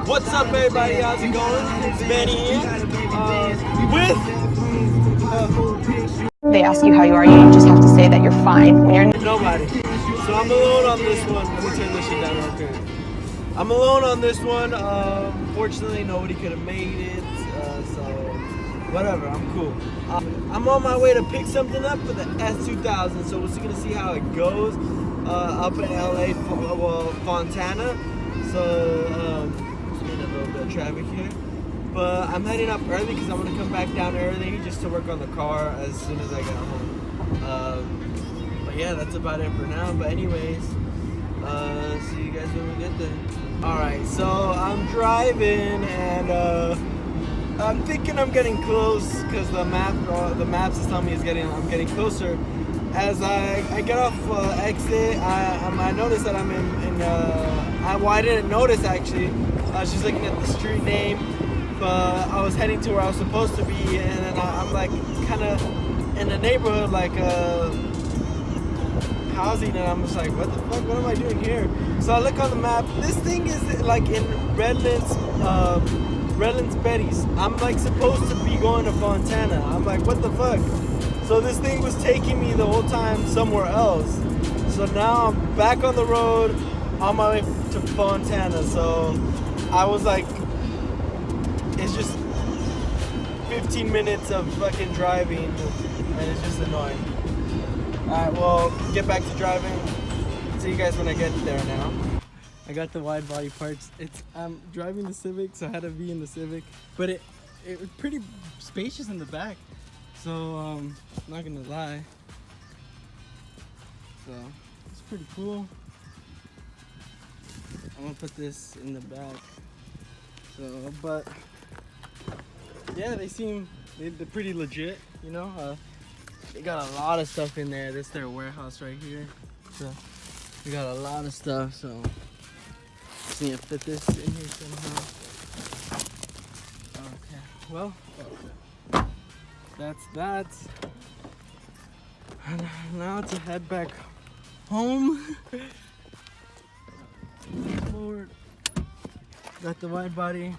What's up, everybody? How's it going? It's Benny here with They ask you how you are, you just have to say that you're fine when you're nobody. So I'm alone on this one. Let me turn this shit down real quick. I'm alone on this one. Fortunately, nobody could have made it. So whatever, I'm cool. I'm on my way to pick something up for the S2000. So we're gonna see how it goes up in LA, well, Fontana. So in a little bit of traffic here. But I'm heading up early because I'm gonna come back down early just to work on the car as soon as I get home. But yeah, that's about it for now. But anyways, see you guys when we get there. All right, so I'm driving and I'm thinking I'm getting close because the maps is telling me I'm getting closer. As I get off exit, I noticed that I'm in I didn't notice actually. I was just looking at the street name, but I was heading to where I was supposed to be, and then I'm like kind of in the neighborhood, like housing, and I'm just like, what the fuck? What am I doing here? So I look on the map. This thing is like in Redlands Betty's. I'm like supposed to be going to Fontana. I'm like, what the fuck? So this thing was taking me the whole time somewhere else. So now I'm back on the road on my way to Fontana. So I was like, it's just 15 minutes of fucking driving, and it's just annoying. Alright, well, get back to driving. See you guys when I get there now. I got the wide body parts. I'm driving the Civic, so I had to be in the Civic. But it was pretty spacious in the back. So, I'm not gonna lie. So, it's pretty cool. I'm gonna put this in the back. So, but yeah, they're pretty legit, you know. They got a lot of stuff in there. This is their warehouse right here. So, we got a lot of stuff. So, just need to fit this in here somehow. Okay. Well, that's that. And now to head back home. Forward. Got the wide body.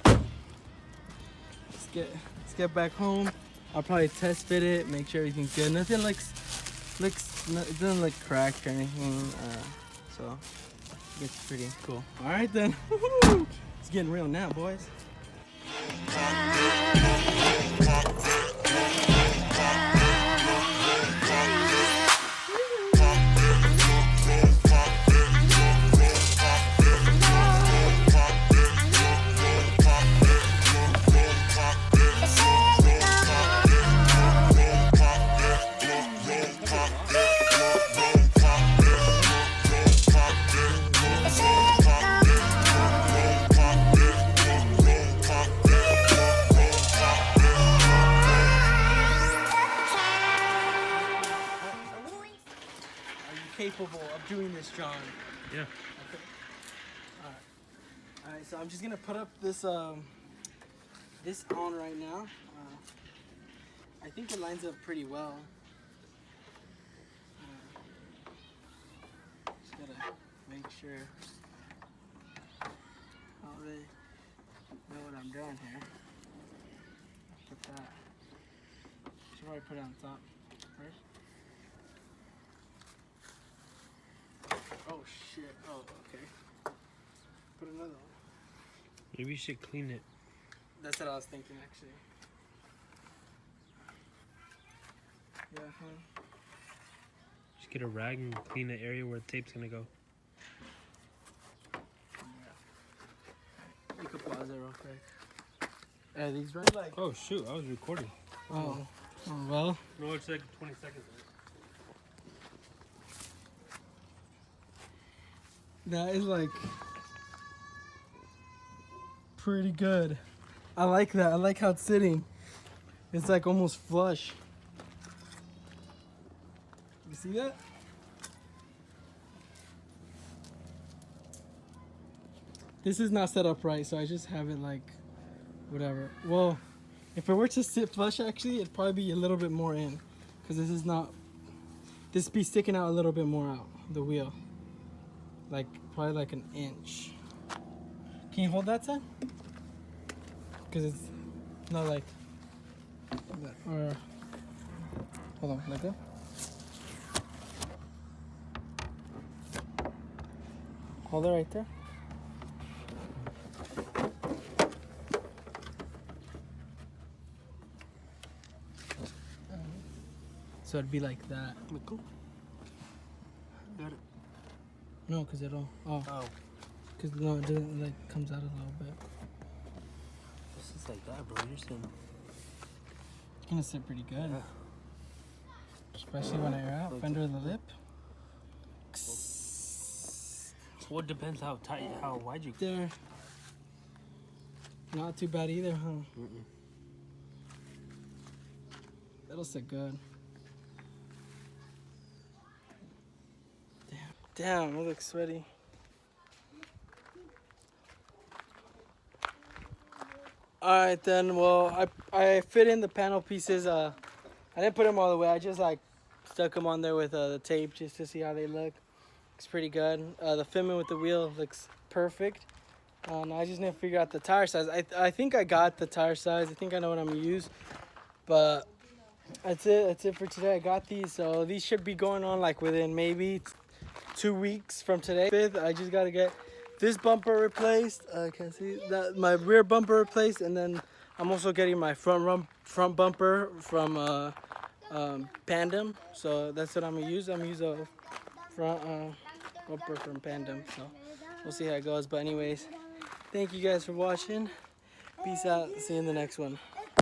Let's get back home. I'll probably test fit it, make sure everything's good. Nothing it doesn't look cracked or anything. So it's pretty cool. All right then. It's getting real now, boys. Capable of doing this, John? Yeah. Okay. All right. So I'm just gonna put up this this on right now. I think it lines up pretty well. Just gotta make sure they know what I'm doing here. Put that. Should probably put it on top first. Oh shit, oh okay. Put another one. Maybe you should clean it. That's what I was thinking actually. Yeah, huh? Just get a rag and clean the area where the tape's gonna go. Yeah. You could pause it real quick. Are these right? Like. Oh shoot, I was recording. Oh well. No, it's like 20 seconds. That is like pretty good. I like that. I like how it's sitting. It's like almost flush. You see that? This is not set up right, so I just have it like whatever. Well, if it were to sit flush actually, it'd probably be a little bit more in, because this is not this be sticking out a little bit more out the wheel, like probably like an inch. Can you hold that, son? Because it's not like that. Or hold on, let go. Hold it right there. So it'd be like that. Cool. Got it. No, because it'll. Oh. Because no, it doesn't, like, comes out a little bit. This is like that, bro. You're saying. It's gonna sit pretty good. Yeah. Especially when I air out. Fender of the lip. Well, it depends how tight, how wide you. There. Not too bad either, huh? Mm-mm. That'll sit good. Damn, it looks sweaty. Alright then, well, I fit in the panel pieces. I didn't put them all the way. I just like stuck them on there with the tape just to see how they look. Looks pretty good. The fitment with the wheel looks perfect. I just need to figure out the tire size. I think I got the tire size. I think I know what I'm gonna use. But that's it. That's it for today. I got these, so these should be going on like within maybe 2 weeks from today. I just gotta get this bumper replaced. I can see that my rear bumper replaced, and then I'm also getting my front bumper from Pandem. So that's what I'm gonna use. I'm gonna use a front bumper from Pandem. So we'll see how it goes. But anyways, thank you guys for watching. Peace out. See you in the next one.